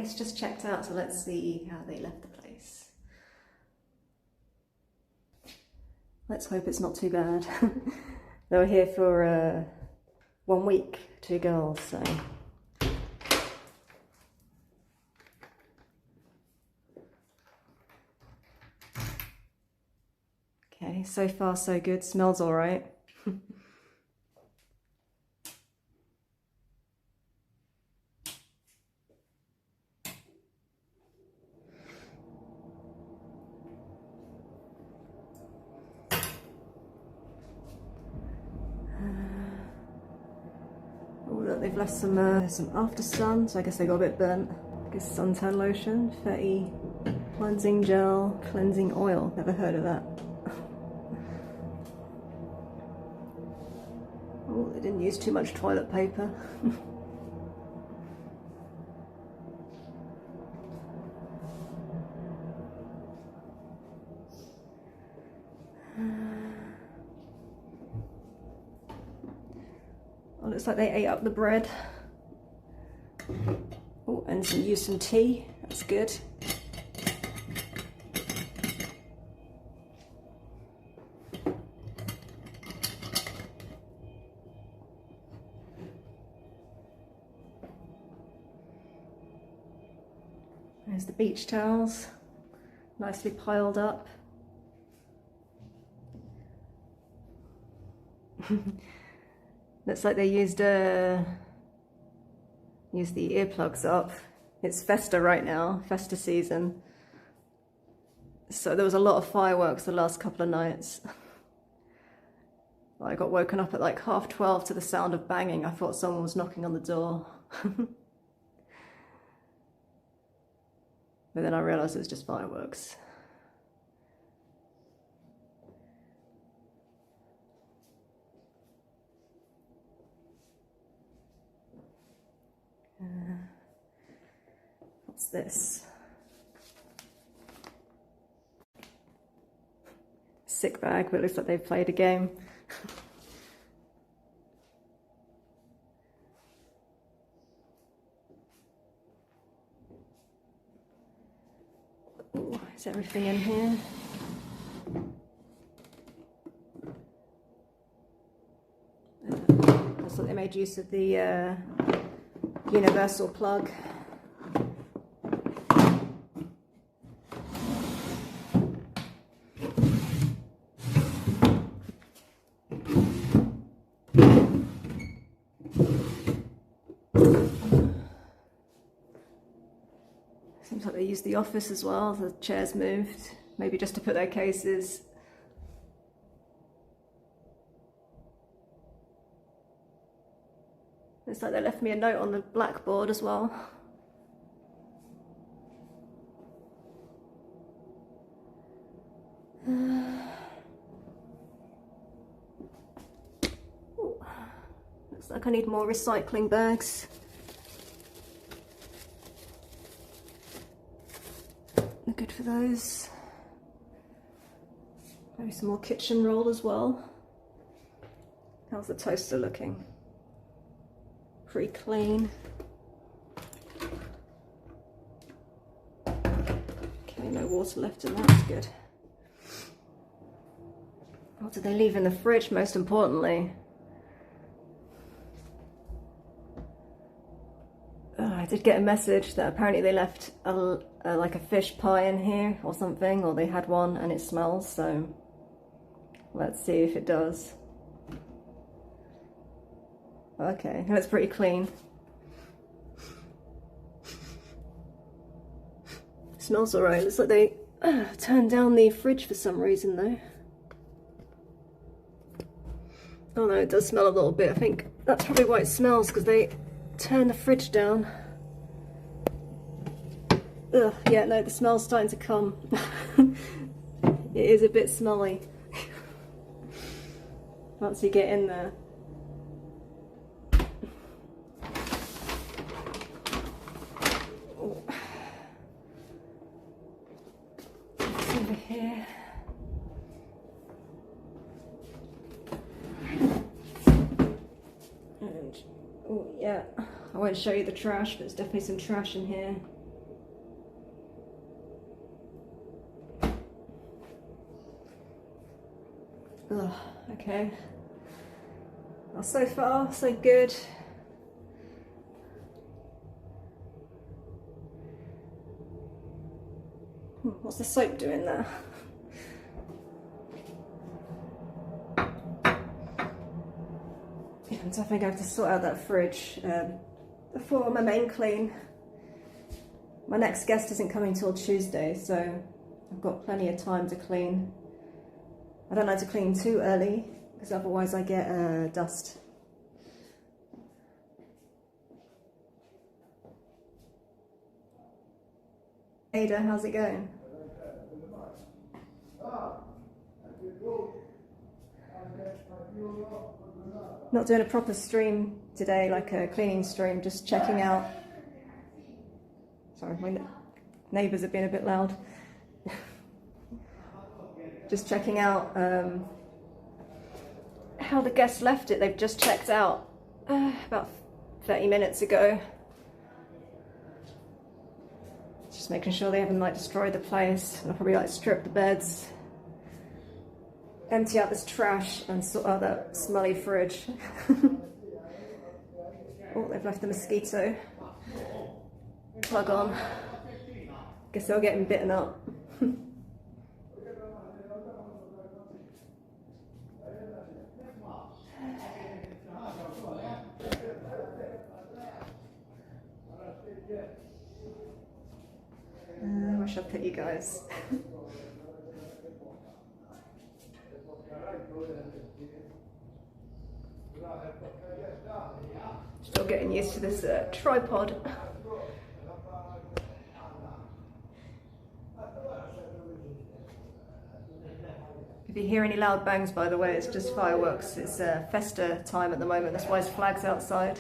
guess just checked out, so let's see how they left the place. Let's hope it's not too bad. They were here for 1 week, 2 girls, so. Okay, so far so good, smells all right. Oh look, they've left some after sun, so I guess they got a bit burnt. I guess suntan lotion, fatty cleansing gel, cleansing oil. Never heard of that. Oh, they didn't use too much toilet paper. Oh, looks like they ate up the bread. Oh, and used some tea. That's good. There's the beach towels, nicely piled up. Looks like they used the earplugs up. It's Festa right now, Festa season. So there was a lot of fireworks the last couple of nights. I got woken up at like 12:30 to the sound of banging. I thought someone was knocking on the door. But then I realised it was just fireworks. What's this? Sick bag, but it looks like they've played a game. Ooh, is everything in here? Looks like they made use of the universal plug. Seems like they used the office as well, the chairs moved, maybe just to put their cases. Looks like they left me a note on the blackboard as well. Looks like I need more recycling bags. They're good for those. Maybe some more kitchen roll as well. How's the toaster looking? Pretty clean. Okay, no water left in that, that's good. What did they leave in the fridge, most importantly? I did get a message that apparently they left like a fish pie in here or something, or they had one and it smells, so let's see if it does. Okay, that's pretty clean. Smells alright. Looks like they turned down the fridge for some reason though. Oh no, it does smell a little bit. I think that's probably why it smells, because they turned the fridge down. Ugh, yeah, no, the smell's starting to come. It is a bit smelly. Once you get in there. Oh. It's over here. And, oh yeah, I won't show you the trash, but there's definitely some trash in here. Ugh, okay. Well, so far, so good. What's the soap doing there? Yeah, so I think I have to sort out that fridge before my main clean. My next guest isn't coming till Tuesday, so I've got plenty of time to clean. I don't like to clean too early, because otherwise I get dust. Ada, how's it going? Not doing a proper stream today, like a cleaning stream, just checking out. Sorry, my neighbours have been a bit loud. Just checking out how the guests left it. They've just checked out about 30 minutes ago. Just making sure they haven't like destroyed the place. I'll probably like strip the beds, empty out this trash and sort out that smelly fridge. Oh, they've left the mosquito plug on. Guess they're getting bitten up. Where should I put you guys? Still getting used to this tripod. If you hear any loud bangs, by the way, it's just fireworks. It's festa time at the moment, that's why there's flags outside.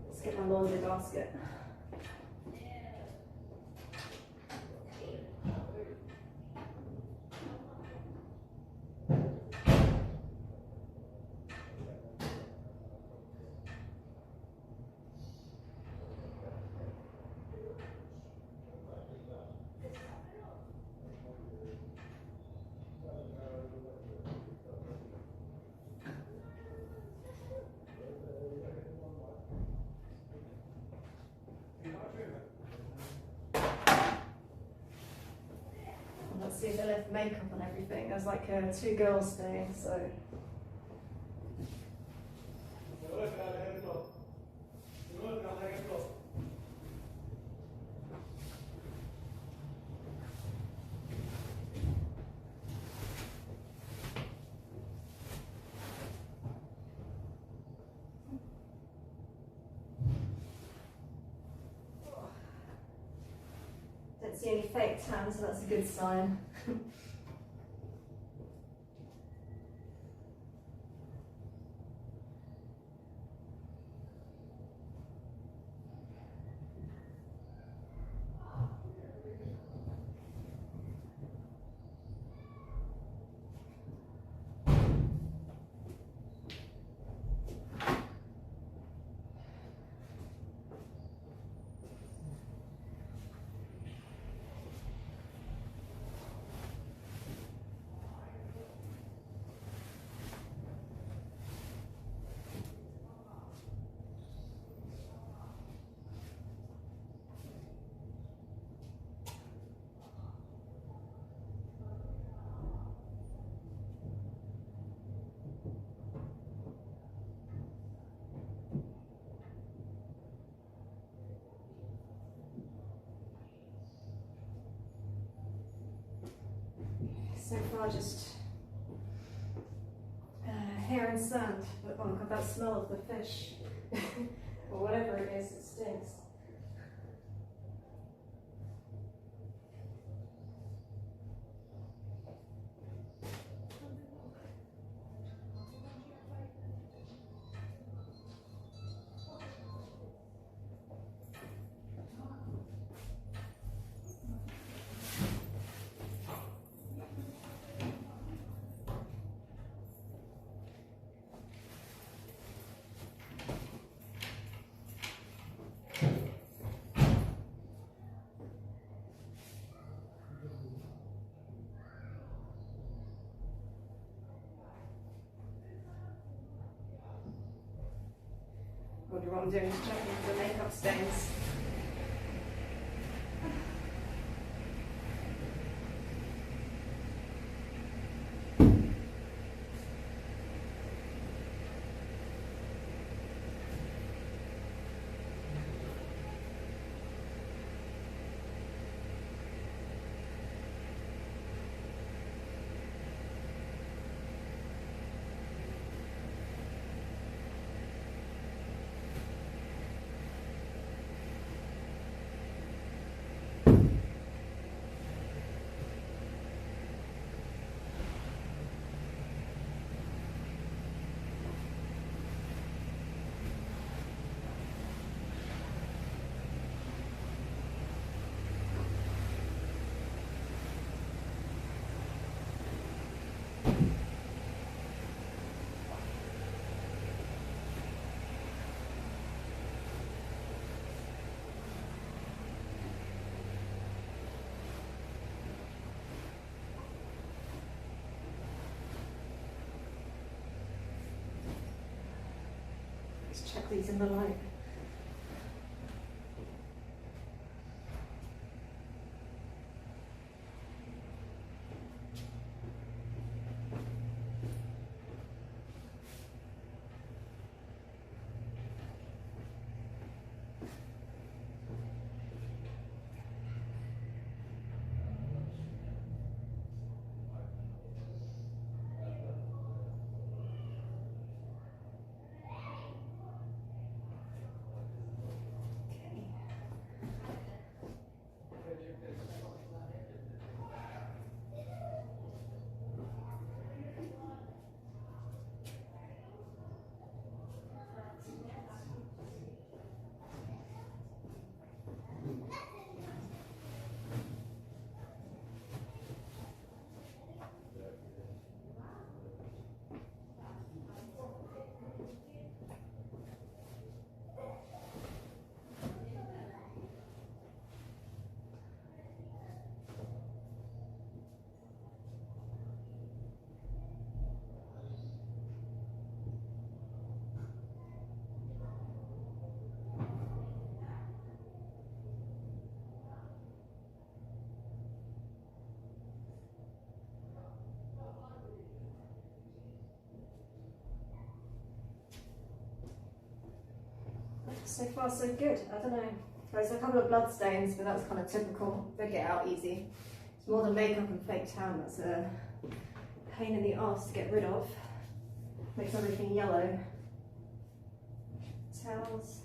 Let's get my laundry basket. Let's see, they left makeup and everything. There's like 2 girls staying, so. Don't see any fake tan, so that's a good sign. So far just hair and sand, but oh god, that smell of the fish, or whatever it is, it stinks. probably what I'm doing, is checking for the makeup stains. Let's check these in the light. So far so good. I don't know. There's a couple of blood stains, but that's kind of typical. They get out easy. It's more the makeup and fake tan that's a pain in the arse to get rid of. Makes everything yellow. Towels.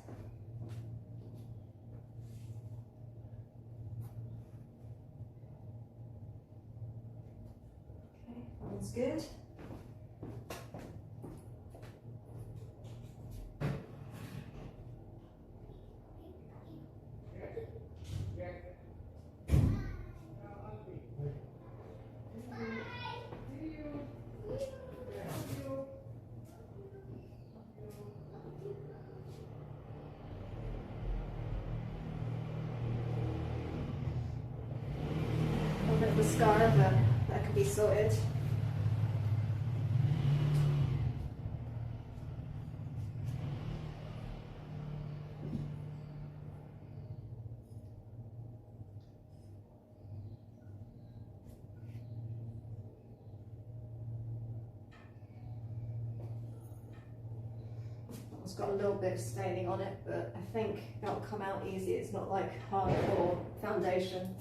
Okay, that one's good. A bit of a scar, but that could be sorted. It's got a little bit of staining on it, but I think that'll come out easy. It's not like hardcore foundation.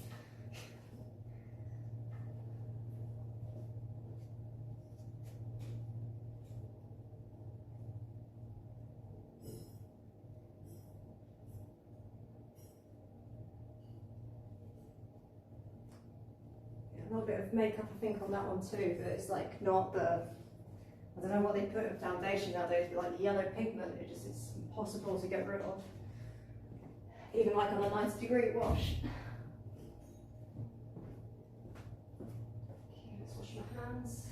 Yeah, a little bit of makeup I think on that one too, but it's like not the, I don't know what they put in foundation nowadays, but like the yellow pigment, it's impossible to get rid of. Even like on a 90-degree wash. Okay, let's wash my hands.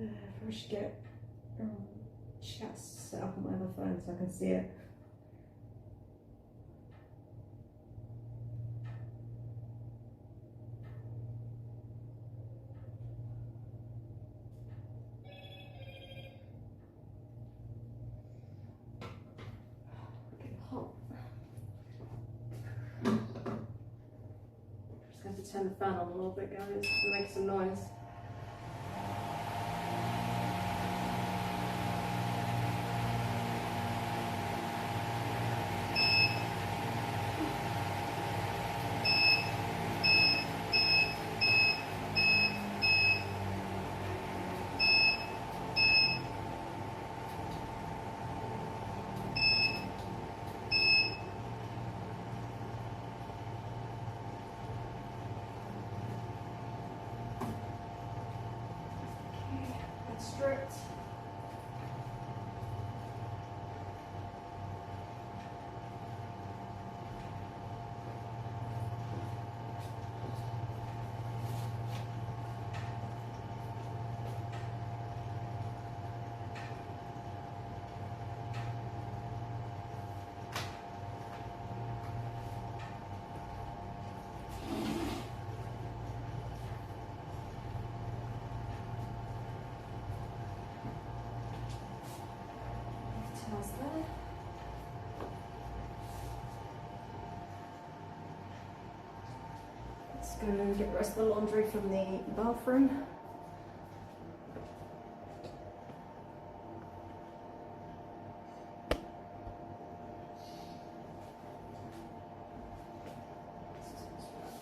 I should get chat set up on my other phone so I can see it. Getting hot. Just going to turn the fan on a little bit, guys, to make some noise. Stripped. Towels there. Let's go and get the rest of the laundry from the bathroom.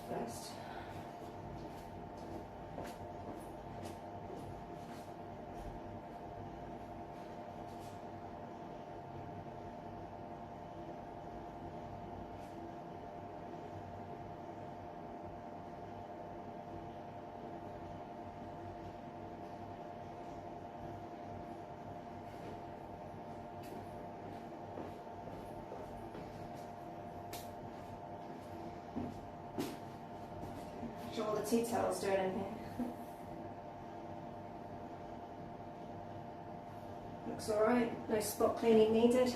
First. Sure all the tea towels doing in here. Looks alright, no spot cleaning needed.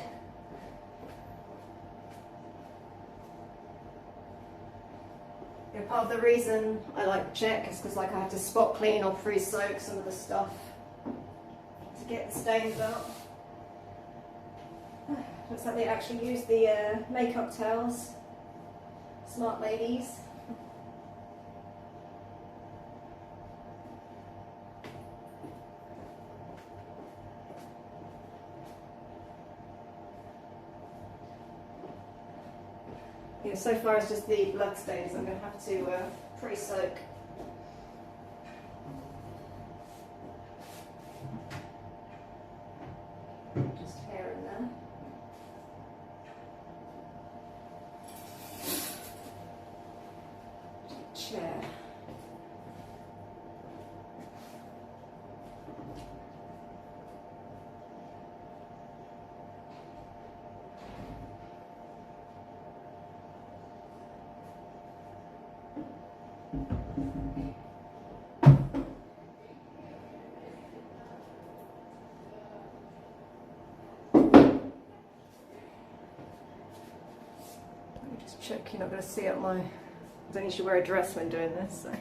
Yeah, part of the reason I like to check is because like I have to spot clean or pre-soak some of the stuff to get the stains out. Looks like they actually use the makeup towels. Smart ladies. Yeah, so far it's just the blood stains I'm going to have to pre-soak. Just hair in there. Chair. Just check you're not going to see up my... I don't usually wear a dress when doing this, so...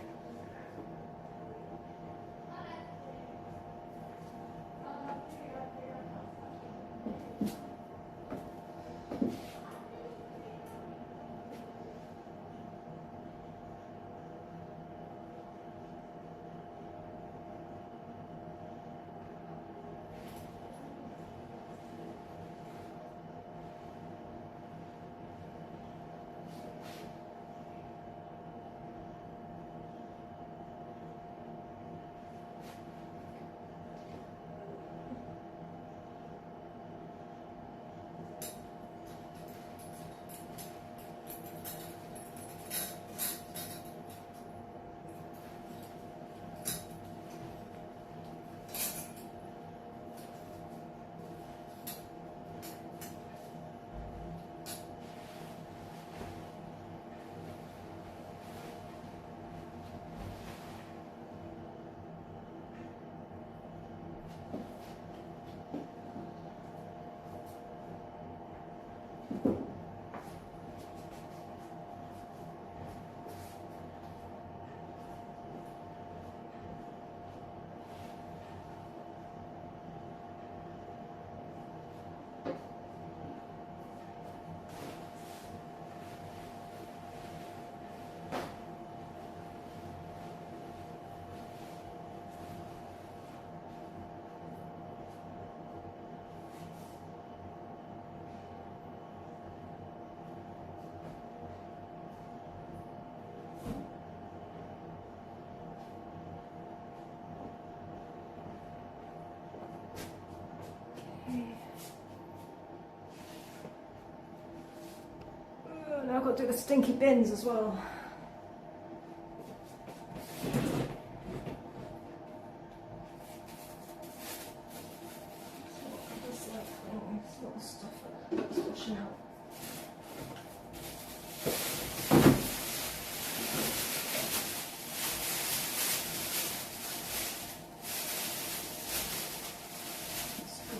got to do the stinky bins as well.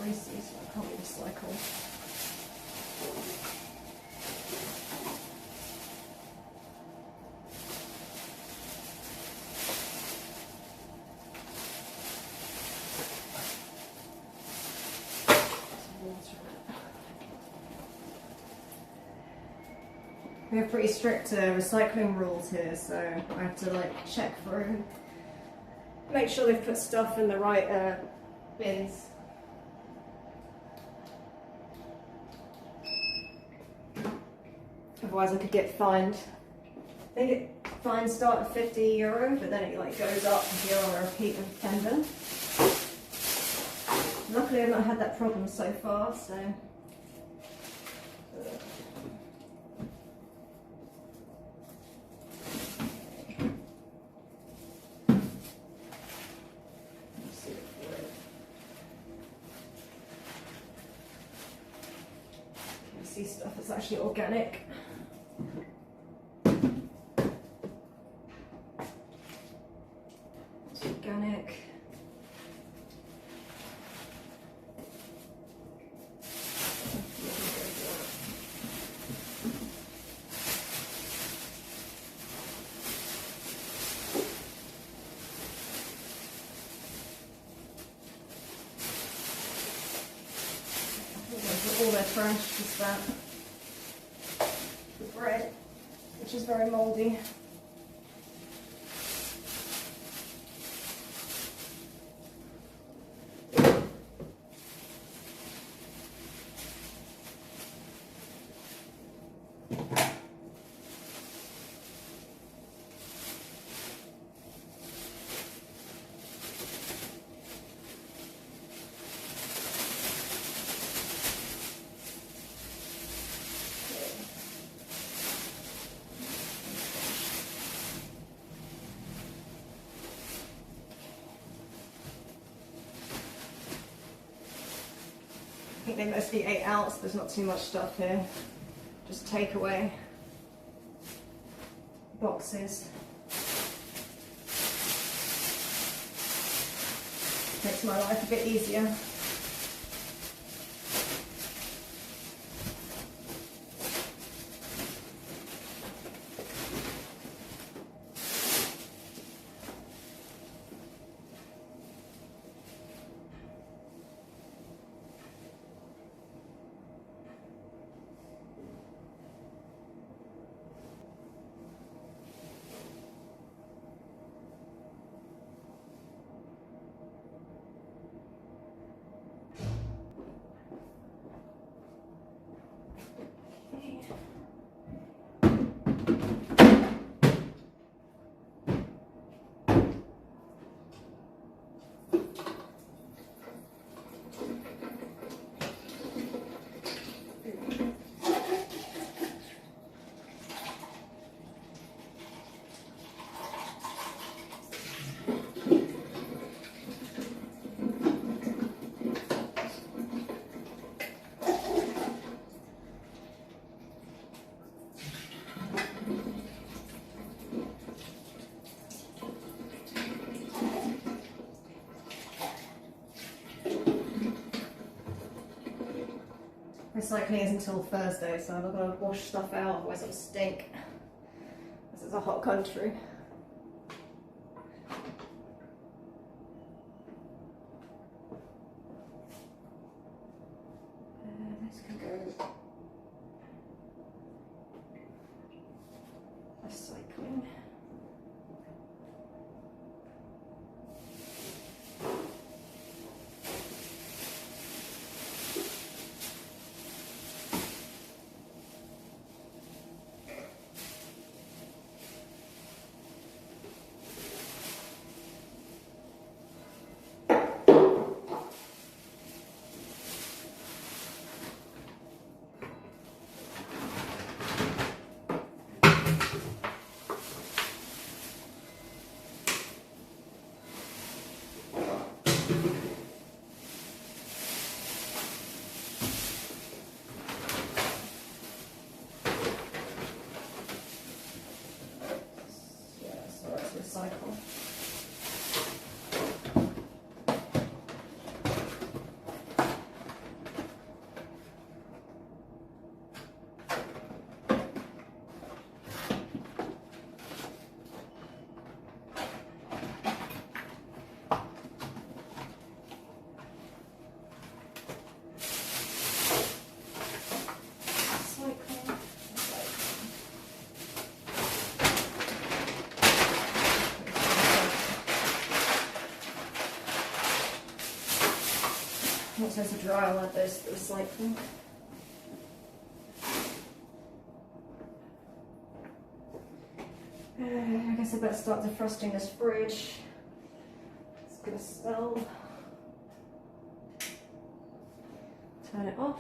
Greasy, so I can't recycle. We have pretty strict recycling rules here, so I have to like check through, make sure they've put stuff in the right bins. Otherwise I could get fined. I think fines start at €50, but then it like goes up if you're on a repeat offender. Luckily I've not had that problem so far, so. See stuff that's actually organic. It's organic. All their trash, just that. The bread, which is very mouldy. I think they mostly ate out, so there's not too much stuff here. Just takeaway boxes. Makes my life a bit easier. Recycling is until Thursday, so I've got to wash stuff out, otherwise it'll stink. This is a hot country. This can go recycling. recycle. Once those are dry, I'll add those to the recycling. I guess I better start defrosting this fridge. It's gonna smell. Turn it off.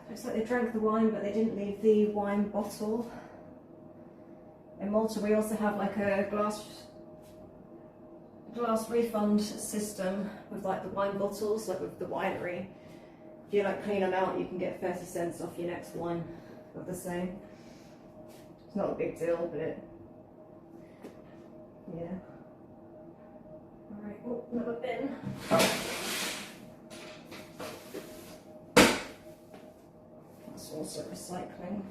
Looks like they drank the wine, but they didn't leave the wine bottle. In Malta, we also have like a glass refund system with like the wine bottles, like with the winery. If you like clean them out, you can get 30 cents off your next wine of the same. It's not a big deal, but yeah. All right, oh, another bin. That's also recycling.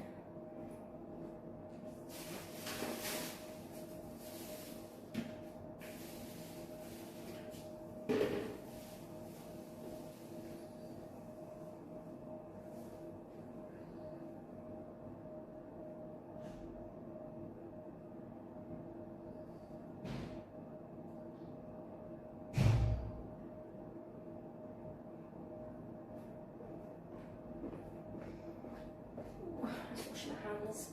Wash my hands.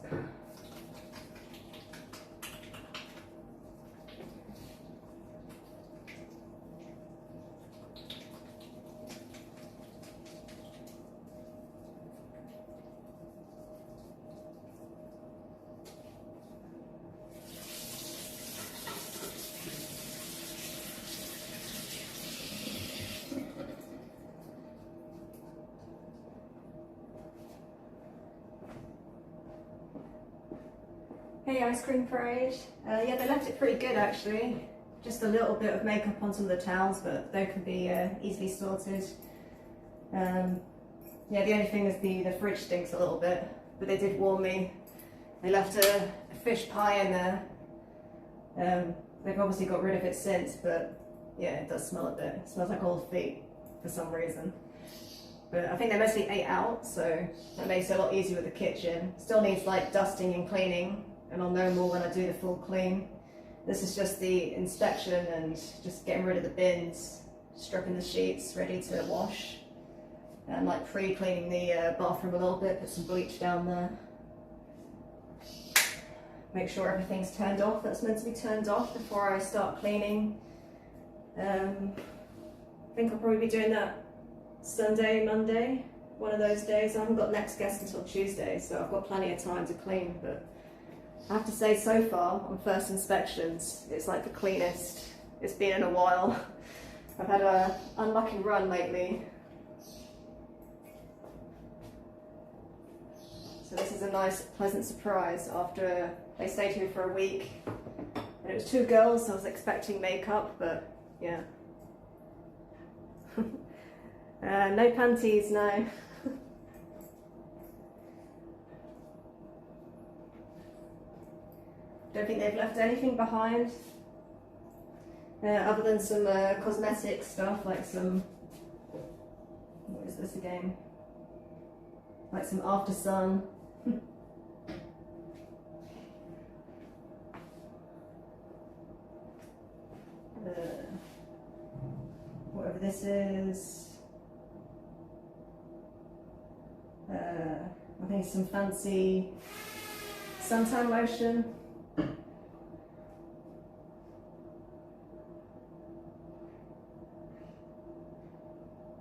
Hey, ice cream parade. Yeah, they left it pretty good actually. Just a little bit of makeup on some of the towels, but they can be easily sorted. Yeah, the only thing is the fridge stinks a little bit, but they did warn me. They left a fish pie in there. They've obviously got rid of it since, but yeah, it does smell a bit. It smells like old feet for some reason. But I think they mostly ate out, so that makes it a lot easier with the kitchen. Still needs like dusting and cleaning, and I'll know more when I do the full clean. This is just the inspection and just getting rid of the bins, stripping the sheets, ready to wash. And like pre-cleaning the bathroom a little bit, put some bleach down there. Make sure everything's turned off that's meant to be turned off before I start cleaning. I think I'll probably be doing that Sunday, Monday, one of those days. I haven't got next guest until Tuesday, so I've got plenty of time to clean, but I have to say so far on first inspections, it's like the cleanest it's been in a while. I've had an unlucky run lately. So this is a nice, pleasant surprise after they stayed here for a week. And it was 2 girls, so I was expecting makeup, but yeah. No panties, no. Don't think they've left anything behind. Other than some cosmetic stuff, like some, what is this again? Like some After Sun. Whatever this is. I think some fancy suntan lotion.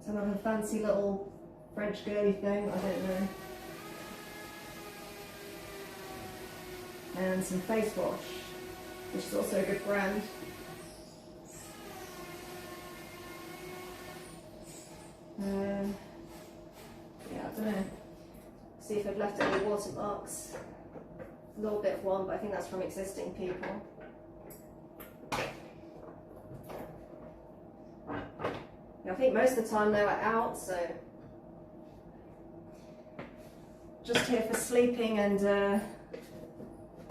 Some other fancy little French girly thing, I don't know. And some face wash, which is also a good brand. Yeah, I don't know. See if I've left any watermarks. A little bit of one, but I think that's from existing people. Yeah, I think most of the time they were out, so just here for sleeping and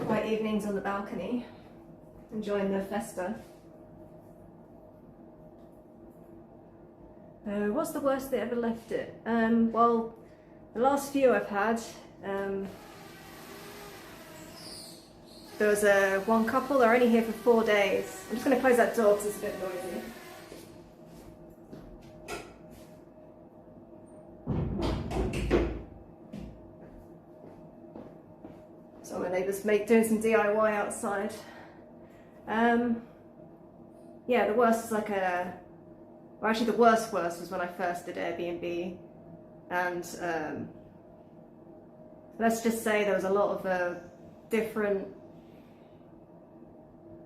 quiet evenings on the balcony, enjoying the festa. What's the worst that ever left it? Well, the last few I've had, there was one couple, they're only here for 4 days. I'm just going to close that door because it's a bit noisy. So my neighbours doing some DIY outside. Yeah, the worst is like well, actually the worst was when I first did Airbnb, and let's just say there was a lot of different,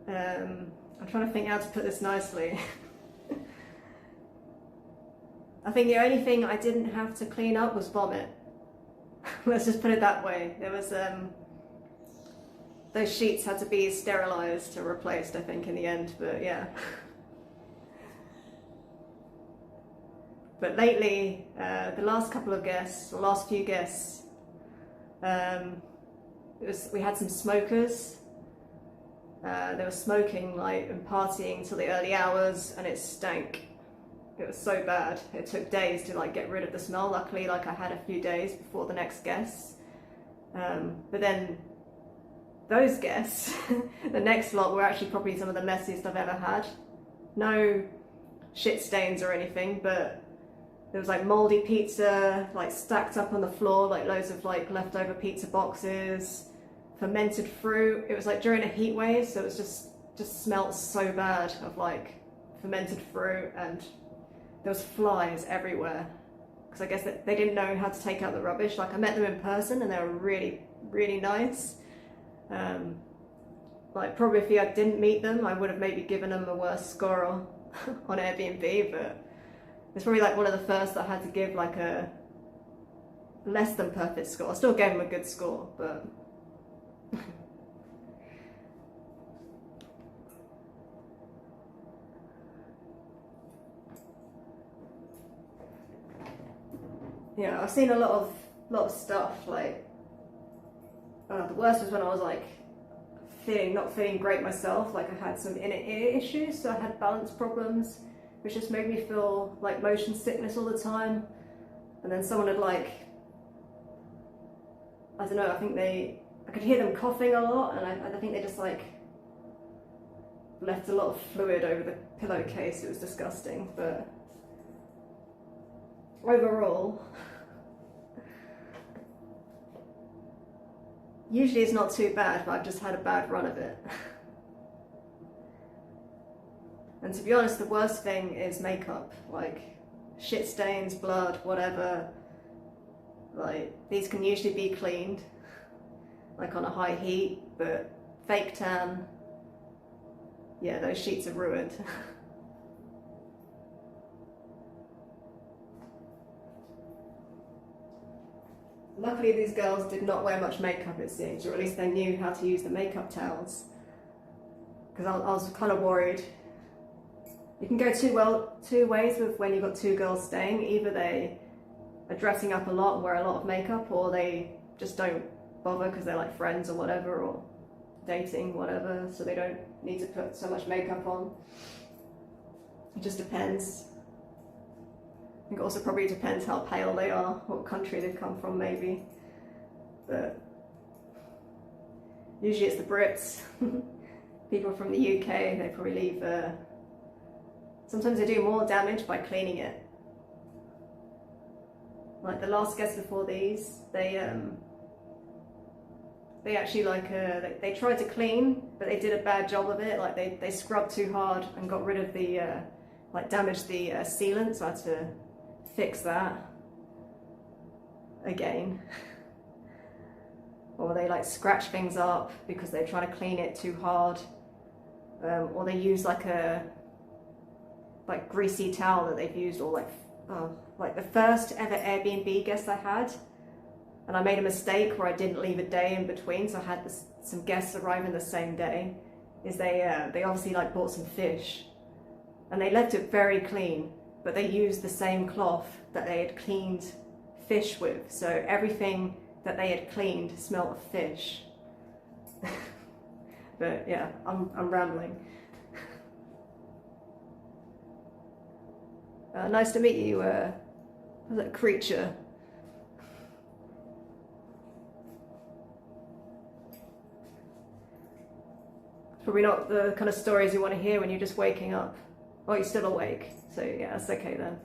I'm trying to think how to put this nicely. I think the only thing I didn't have to clean up was vomit. Let's just put it that way. There was those sheets had to be sterilised or replaced, I think, in the end, but yeah. But lately, the last couple of guests, the last few guests, we had some smokers. They were smoking like and partying till the early hours, and it stank. It was so bad. It took days to like get rid of the smell. Luckily, like I had a few days before the next guests. But then those guests, the next lot were actually probably some of the messiest I've ever had. No shit stains or anything, but there was like moldy pizza, like stacked up on the floor, like loads of like leftover pizza boxes, fermented fruit. It was like during a heat wave, so it was just smelled so bad of like fermented fruit, and there was flies everywhere. Because I guess that they didn't know how to take out the rubbish. Like I met them in person and they were really, really nice. Like probably if I didn't meet them, I would have maybe given them a worse score on Airbnb, but it's probably like one of the first that I had to give like a less than perfect score. I still gave them a good score, but yeah, I've seen a lot of stuff. Like the worst was when I was like not feeling great myself. Like I had some inner ear issues, so I had balance problems, which just made me feel like motion sickness all the time. And then someone had like, I don't know, I could hear them coughing a lot, and I think they just like left a lot of fluid over the pillowcase. It was disgusting, but overall, usually it's not too bad, but I've just had a bad run of it. And to be honest, the worst thing is makeup, like shit stains, blood, whatever. Like these can usually be cleaned, like on a high heat, but fake tan, yeah, those sheets are ruined. Luckily these girls did not wear much makeup, it seems, or at least they knew how to use the makeup towels, because I was kind of worried. You can go two ways with when you've got two girls staying. Either they are dressing up a lot and wear a lot of makeup, or they just don't bother because they're like friends or whatever, or dating, whatever, so they don't need to put so much makeup on. It just depends. I think it also probably depends how pale they are, what country they've come from maybe. But usually it's the Brits. People from the UK, they probably leave sometimes they do more damage by cleaning it. Like the last guests before these, they actually like they tried to clean, but they did a bad job of it. Like they scrubbed too hard and got rid of the like damaged the sealant, so I had to fix that again. Or they like scratch things up because they're trying to clean it too hard. Or they use like a greasy towel that they've used, or like the first ever Airbnb guest I had, and I made a mistake where I didn't leave a day in between, so I had some guests arriving the same day, is they obviously like bought some fish and they left it very clean, but they used the same cloth that they had cleaned fish with, so everything that they had cleaned smelled of fish. But yeah, I'm rambling. Nice to meet you, was it creature? It's probably not the kind of stories you want to hear when you're just waking up. Oh, you're still awake, so yeah, that's okay then.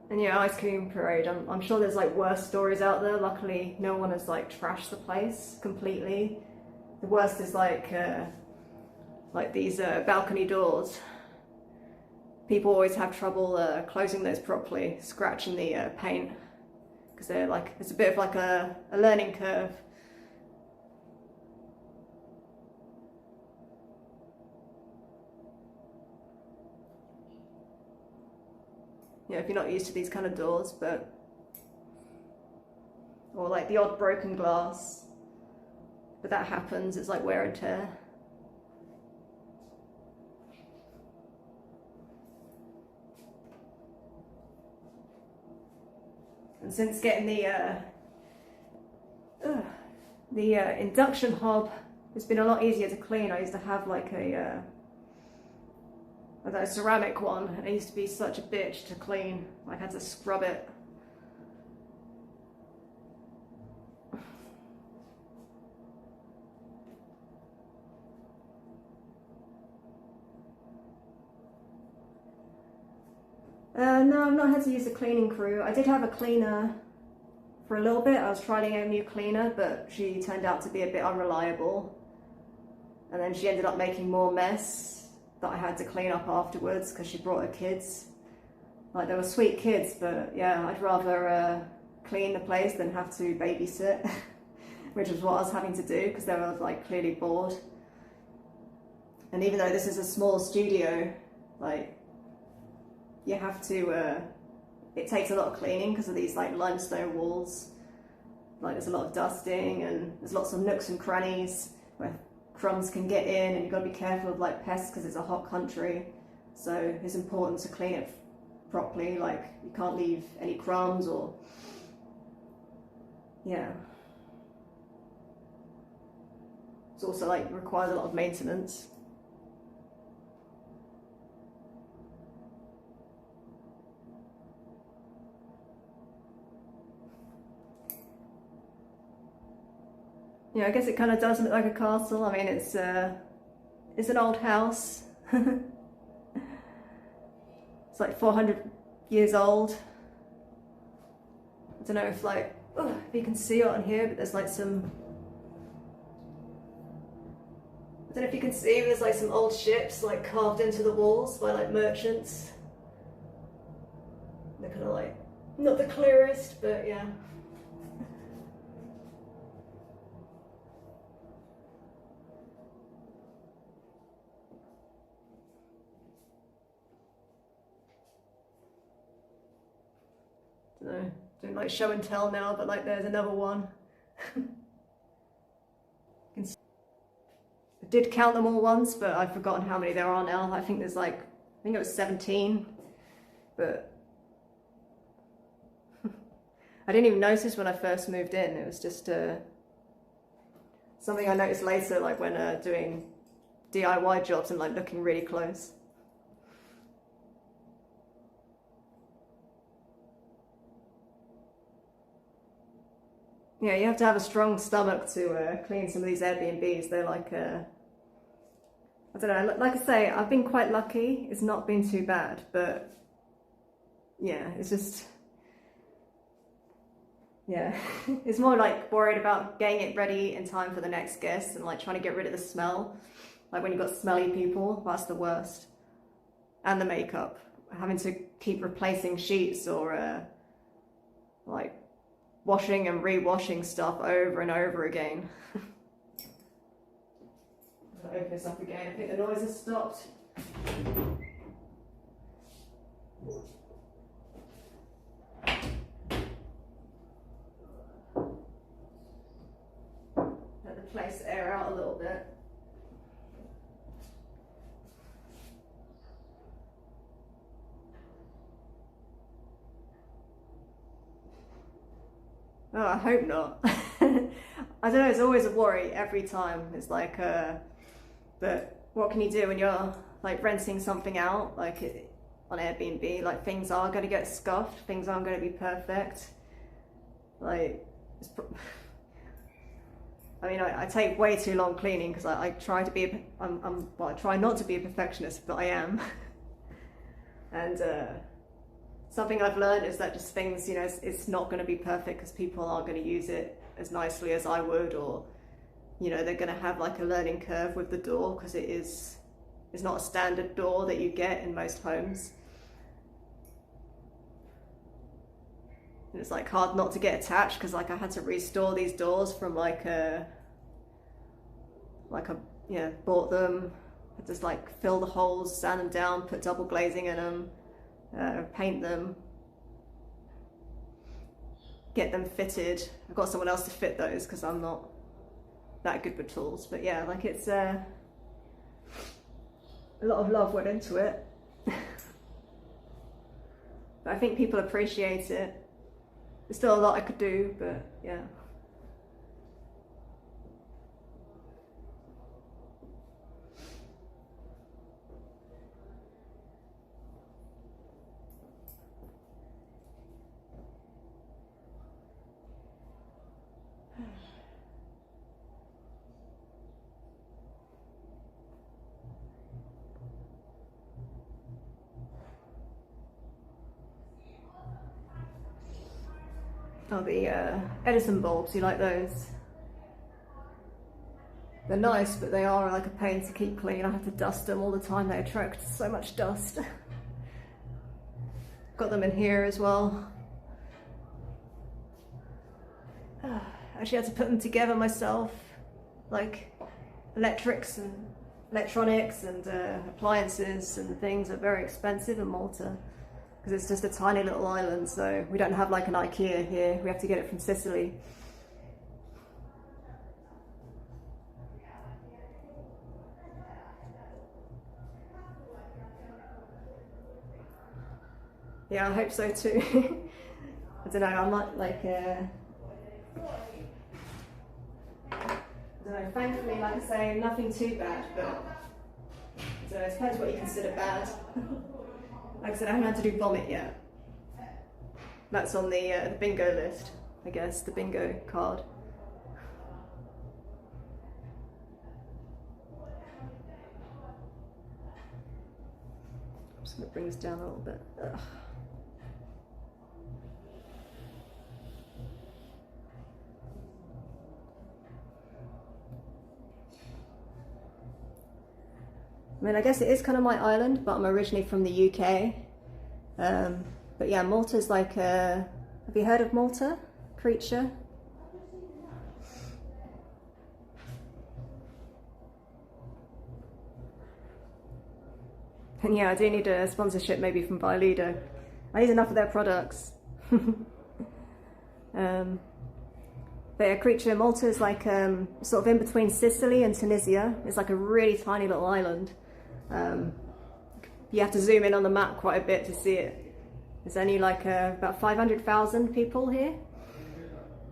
And yeah, ice cream parade. I'm sure there's like worse stories out there. Luckily, no one has like trashed the place completely. The worst is like these balcony doors. People always have trouble closing those properly, scratching the paint, because they're like, it's a bit of like a learning curve. You know, if you're not used to these kind of doors, but, or like the odd broken glass, but that happens, it's like wear and tear. And since getting the induction hob, it's been a lot easier to clean. I used to have like a ceramic one, and it used to be such a bitch to clean. I had to scrub it. No, I've not had to use a cleaning crew. I did have a cleaner for a little bit. I was trying a new cleaner, but she turned out to be a bit unreliable. And then she ended up making more mess that I had to clean up afterwards because she brought her kids. Like, they were sweet kids, but yeah, I'd rather clean the place than have to babysit, which is what I was having to do because they were like clearly bored. And even though this is a small studio, like, you have to, it takes a lot of cleaning because of these like limestone walls. Like, there's a lot of dusting and there's lots of nooks and crannies where crumbs can get in, and you've got to be careful of like pests because it's a hot country. So it's important to clean it properly. Like, you can't leave any crumbs or, yeah. It's also like requires a lot of maintenance. Yeah, I guess it kind of does look like a castle. I mean, it's an old house. It's like 400 years old. I don't know if like, oh, if you can see it on here, but there's like some, I don't know if you can see, but there's like some old ships like carved into the walls by like merchants. They're kind of like, not the clearest, but yeah. Doing like show and tell now, but like there's another one. I did count them all once, but I've forgotten how many there are now. I think there's like, I think it was 17, but I didn't even notice when I first moved in. It was just something I noticed later, like when doing DIY jobs and like looking really close. Yeah, you have to have a strong stomach to clean some of these Airbnbs. They're like, I don't know, like I say, I've been quite lucky. It's not been too bad, but yeah, it's just, yeah. It's more like worried about getting it ready in time for the next guest and like trying to get rid of the smell. Like when you've got smelly people, that's the worst. and the makeup, having to keep replacing sheets or like washing and re-washing stuff over and over again. I'll open this up again. I think the noise has stopped. Let the place air out a little bit. Oh, I hope not. I don't know, it's always a worry every time. It's like, but what can you do when you're like renting something out, like on Airbnb? Like things are going to get scuffed, things aren't going to be perfect. Like, I mean, I take way too long cleaning because I try to be, well, I try not to be a perfectionist, but I am. And something I've learned is that just things, you know, it's not going to be perfect because people aren't going to use it as nicely as I would, or, you know, they're going to have like a learning curve with the door because it's not a standard door that you get in most homes. And it's like hard not to get attached because like I had to restore these doors from like a yeah, bought them, I just like fill the holes, sand them down, put double glazing in them. Paint them, get them fitted. I've got someone else to fit those because I'm not that good with tools, but yeah, like it's a lot of love went into it. But I think people appreciate it. There's still a lot I could do, but yeah. Oh, the Edison bulbs, you like those? They're nice, but they are like a pain to keep clean. I have to dust them all the time. They attract so much dust. Got them in here as well. Actually had to put them together myself, like electronics and appliances and things are very expensive in Malta because it's just a tiny little island, so we don't have like an IKEA here. We have to get it from Sicily. Yeah, I hope so too. I don't know, I might like I don't know, thankfully, like I say, nothing too bad, but I don't know, it depends what you consider bad. Like I said, I haven't had to do vomit yet. That's on the bingo list, I guess, the bingo card. I'm just going to bring this down a little bit. Ugh. I mean, I guess it is kind of my island, but I'm originally from the UK. But yeah, Malta's like have you heard of Malta? Creature? And yeah, I do need a sponsorship maybe from Lido. I use enough of their products. But yeah, Creature, Malta is like sort of in between Sicily and Tunisia. It's like a really tiny little island. You have to zoom in on the map quite a bit to see it. There's only like about 500,000 people here.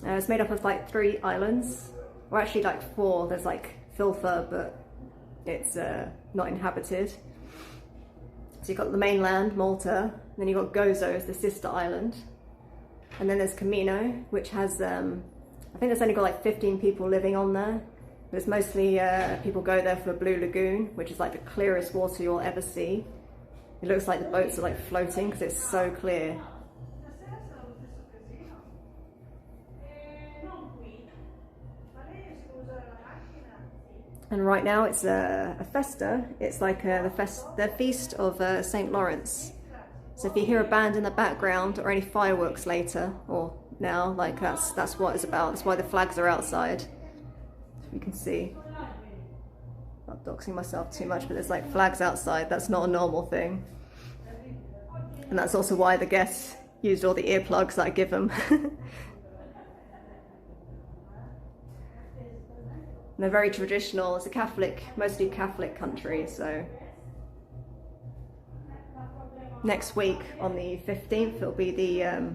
It's made up of like 3 islands, or actually like 4. There's like Filfa, but it's not inhabited. So you've got the mainland, Malta, and then you've got Gozo as the sister island. And then there's Camino, which has, I think there's only got like 15 people living on there. But it's mostly, people go there for Blue Lagoon, which is like the clearest water you'll ever see. It looks like the boats are like floating because it's so clear. And right now it's a festa. It's like the feast of St. Lawrence. So if you hear a band in the background or any fireworks later or now, like that's what it's about. That's why the flags are outside. You can see. Not doxing myself too much, but there's like flags outside. That's not a normal thing. And that's also why the guests used all the earplugs that I give them. They're very traditional. It's a Catholic, mostly Catholic country, so next week on the 15th it'll be the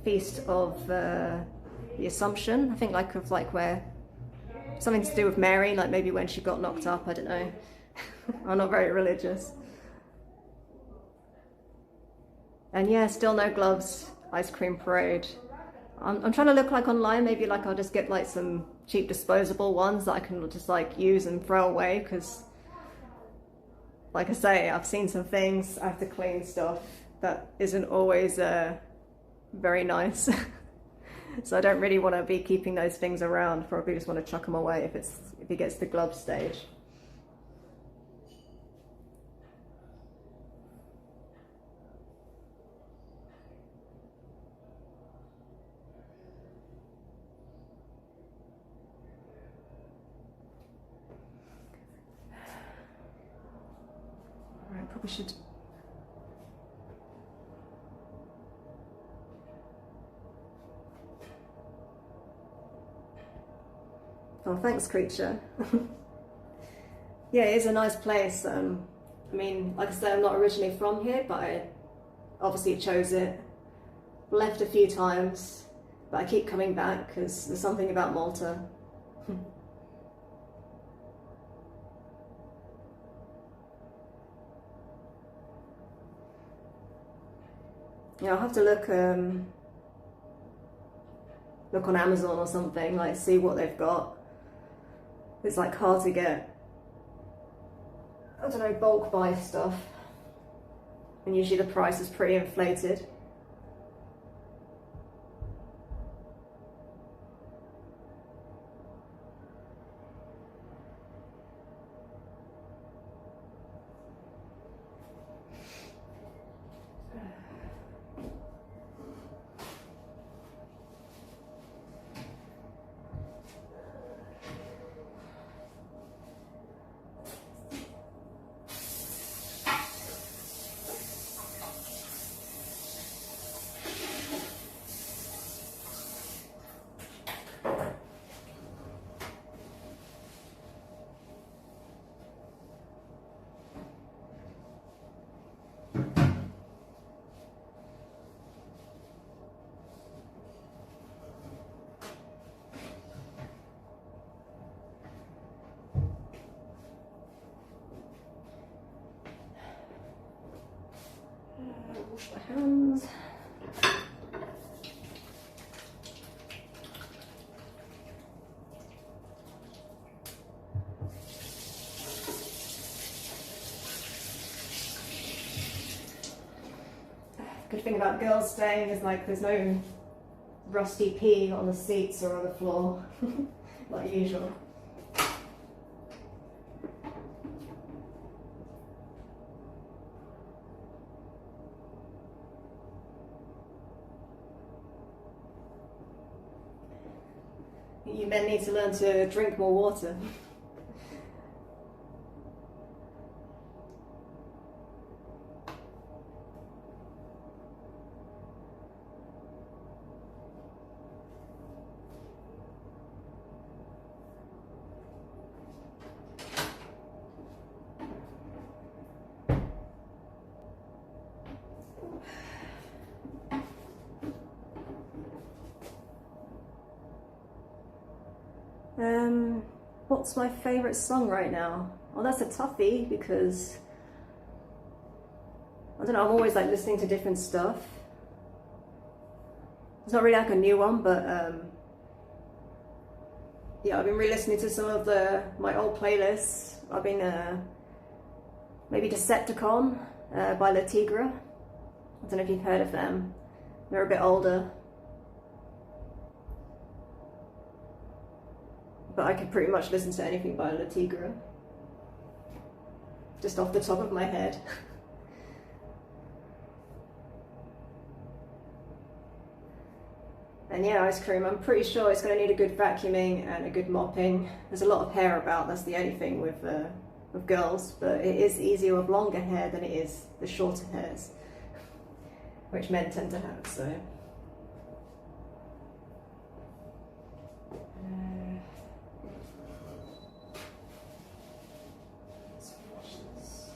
feast of the Assumption. I think like where something to do with Mary, like maybe when she got knocked up. I don't know. I'm not very religious. And yeah, still no gloves. Ice cream parade. I'm trying to look like online. Maybe like I'll just get like some cheap disposable ones that I can just like use and throw away, because like I say, I've seen some things. I have to clean stuff that isn't always very nice. So I don't really want to be keeping those things around. Probably just want to chuck them away if it gets to the glove stage. Alright, probably should. Oh, thanks, creature. Yeah, it is a nice place. I mean, like I said, I'm not originally from here, but I obviously chose it. Left a few times, but I keep coming back because there's something about Malta. Yeah, I'll have to look on Amazon or something, like see what they've got. It's like hard to get, I don't know, bulk buy stuff, and usually the price is pretty inflated. Wash my hands. Good thing about girls staying is like there's no rusty pee on the seats or on the floor, like usual. You men need to learn to drink more water. What's my favourite song right now? Well, that's a toughie because I don't know, I'm always like listening to different stuff. It's not really like a new one, but yeah, I've been re-listening to some of my old playlists. I've been maybe Decepticon by La Tigra. I don't know if you've heard of them. They're a bit older. but I could pretty much listen to anything by Le Tigre, just off the top of my head. And yeah, ice cream, I'm pretty sure it's going to need a good vacuuming and a good mopping. There's a lot of hair about, that's the only thing with girls, but it is easier with longer hair than it is the shorter hairs, which men tend to have, so. Let's wash this.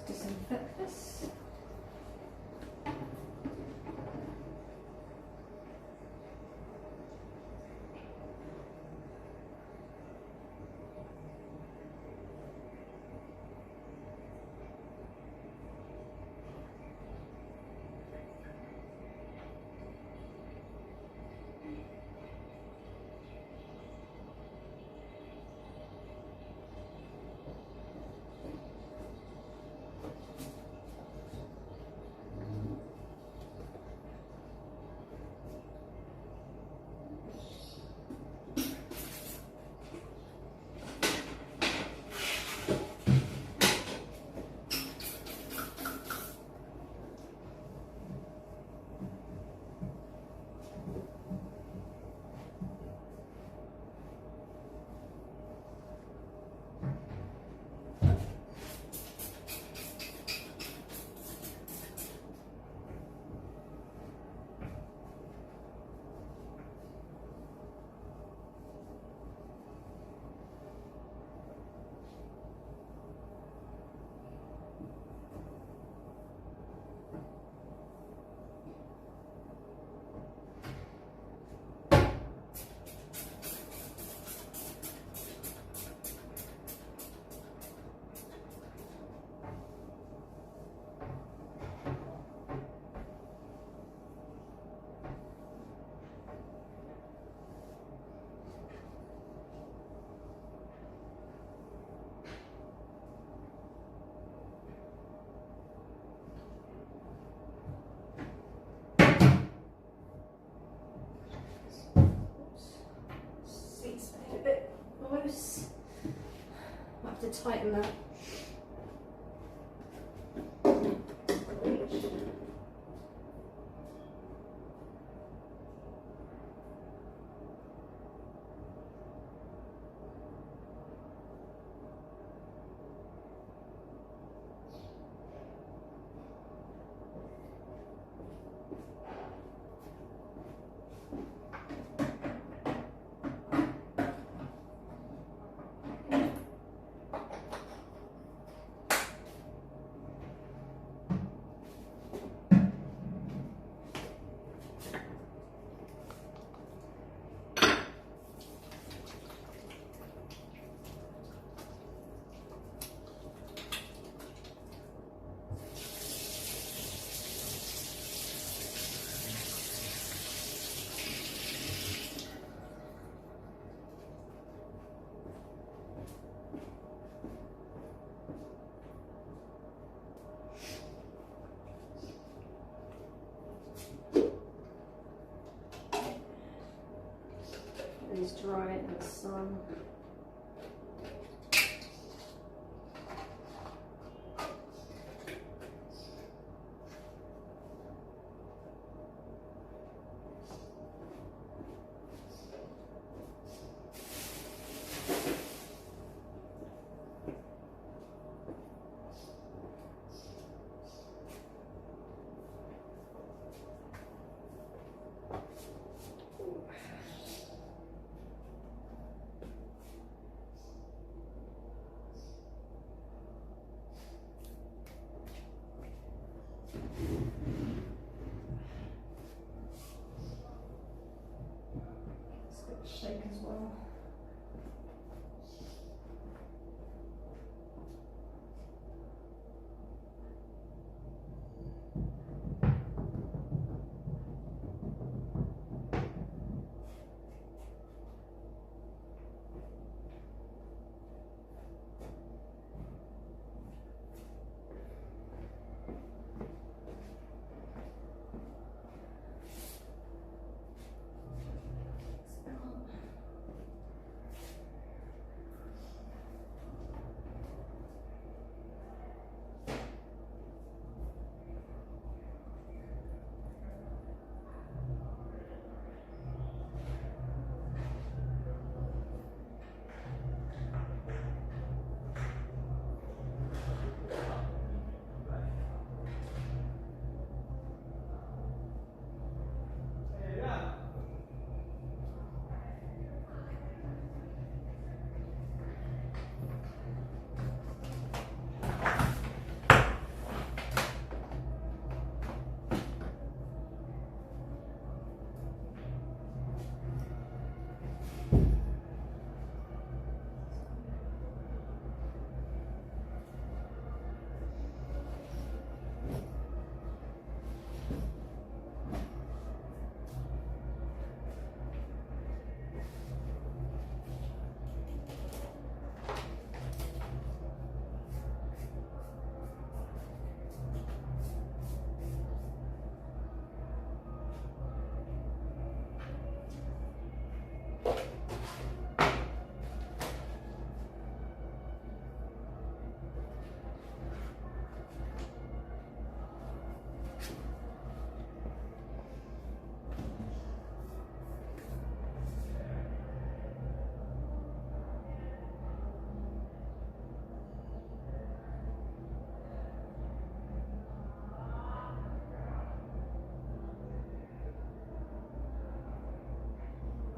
Disinfect this. Seat's made a bit loose. I have to tighten that. These dry in the sun. Shake as well.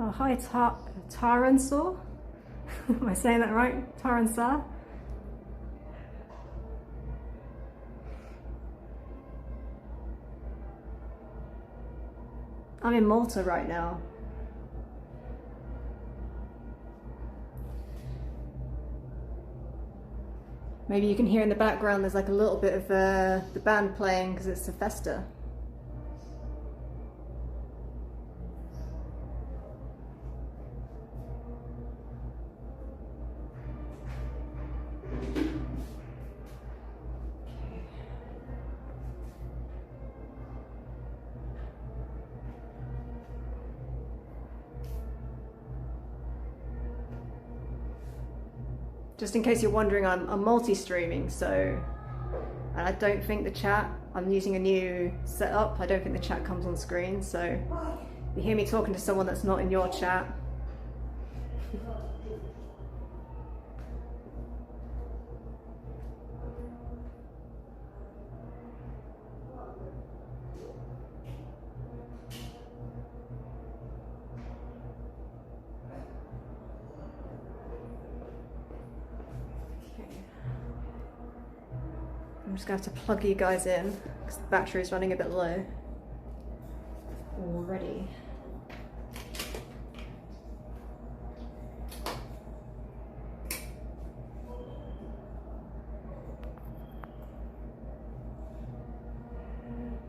Oh, hi, Taransaw. Am I saying that right? Taransaw? I'm in Malta right now. Maybe you can hear in the background there's like a little bit of the band playing because it's a festa. Just in case you're wondering, I'm multi-streaming, so and I don't think the chat, I'm using a new setup, I don't think the chat comes on screen, so if you hear me talking to someone that's not in your chat, I'm just going to have to plug you guys in because the battery is running a bit low already.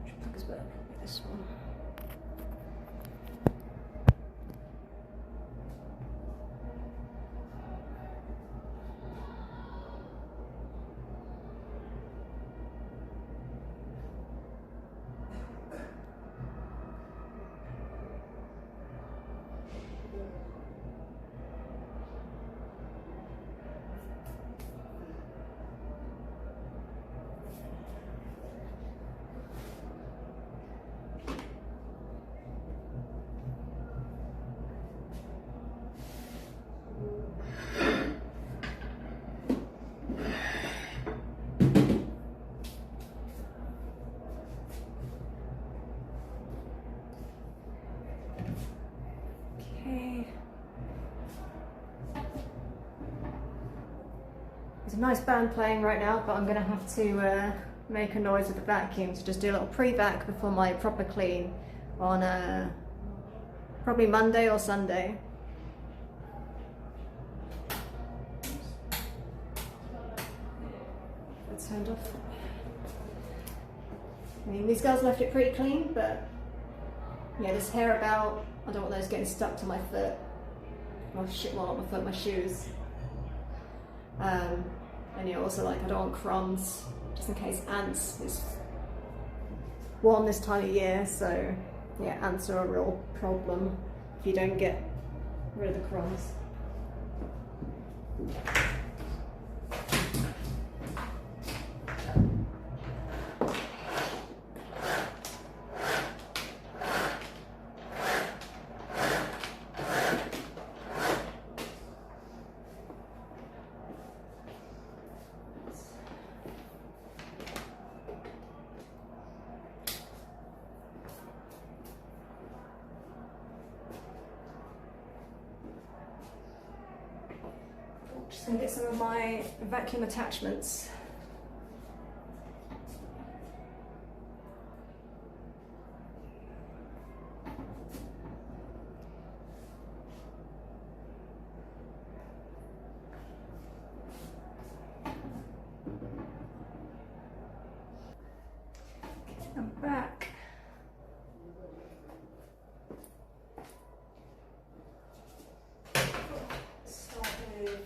Which plug is better? This one. There's a nice band playing right now, but I'm going to have to make a noise with the vacuum, so just do a little pre-vac before my proper clean on probably Monday or Sunday. It's turned off. I mean, these girls left it pretty clean, but yeah, this hair about, I don't want those getting stuck to my foot. Oh shit, well, not my foot, my shoes. And yeah, also like I don't want crumbs, just in case ants. It's warm this time of year, so yeah, ants are a real problem if you don't get rid of the crumbs. Just going to get some of my vacuum attachments. I'm back. Start with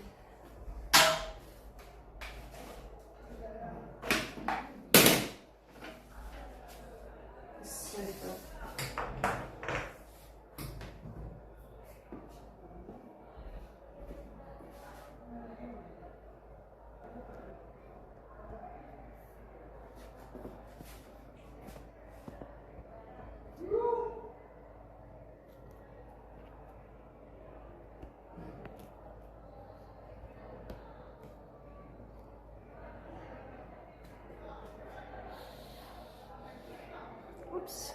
oops.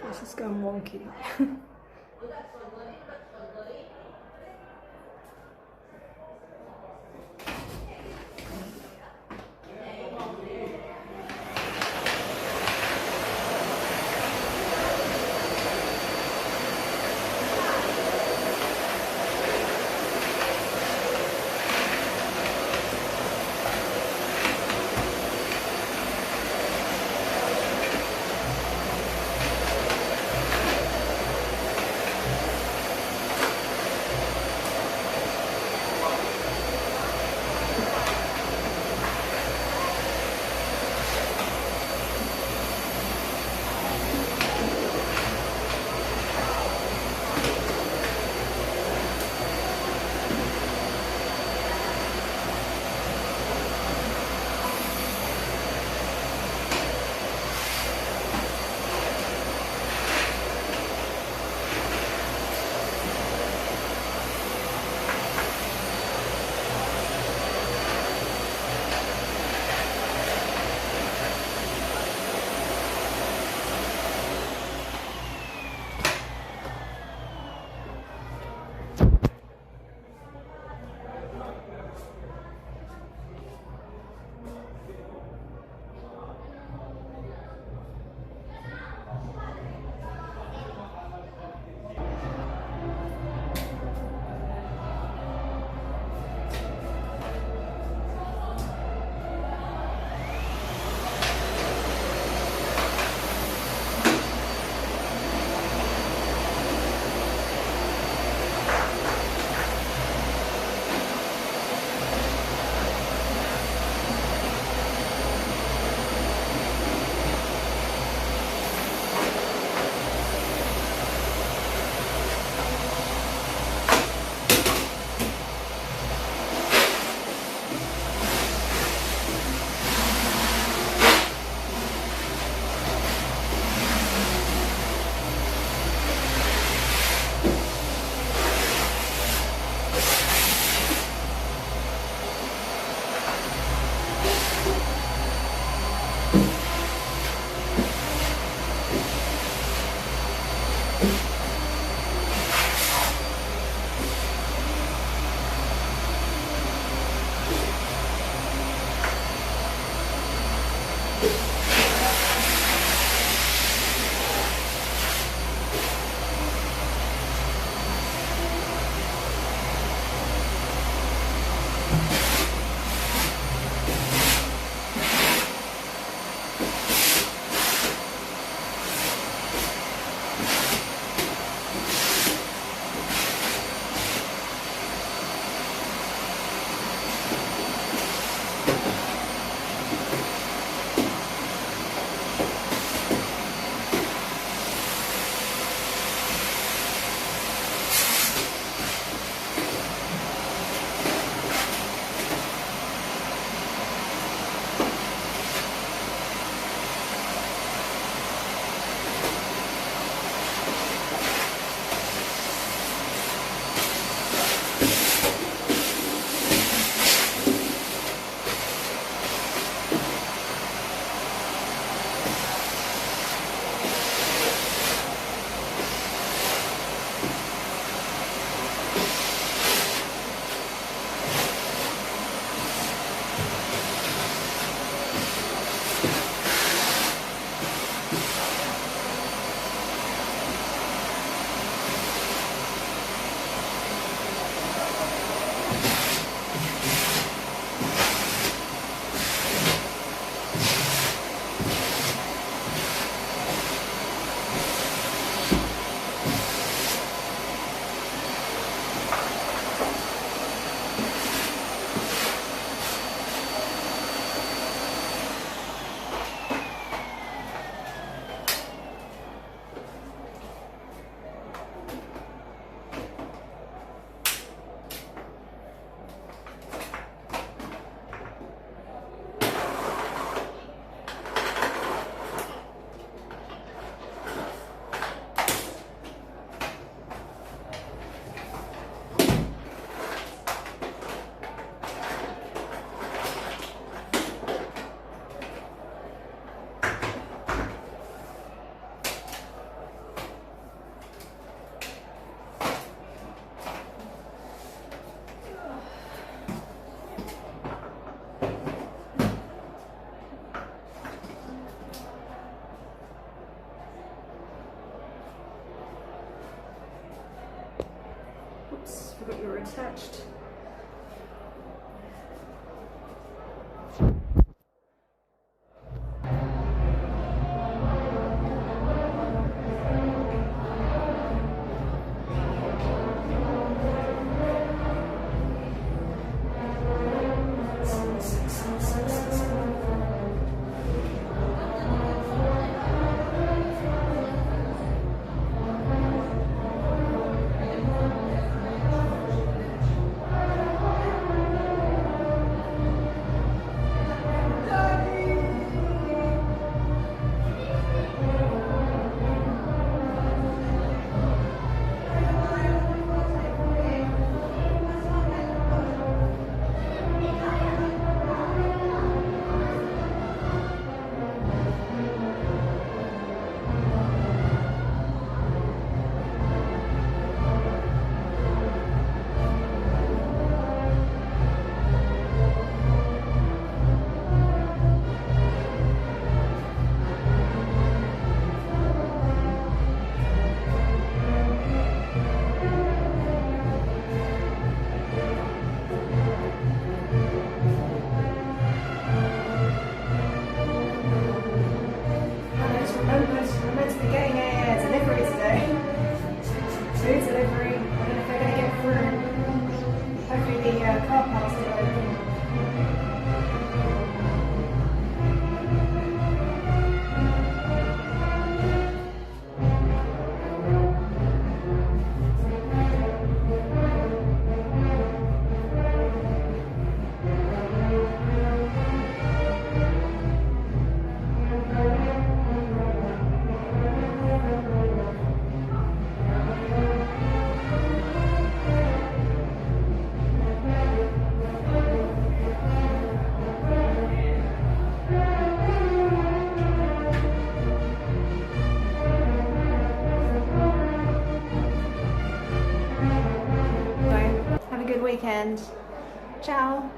It's just going wonky. Forgot you were attached. I'm meant to be getting a delivery today. Food delivery. I don't know if they're going to get through. Hopefully the car park's still open. Have a good weekend. Ciao.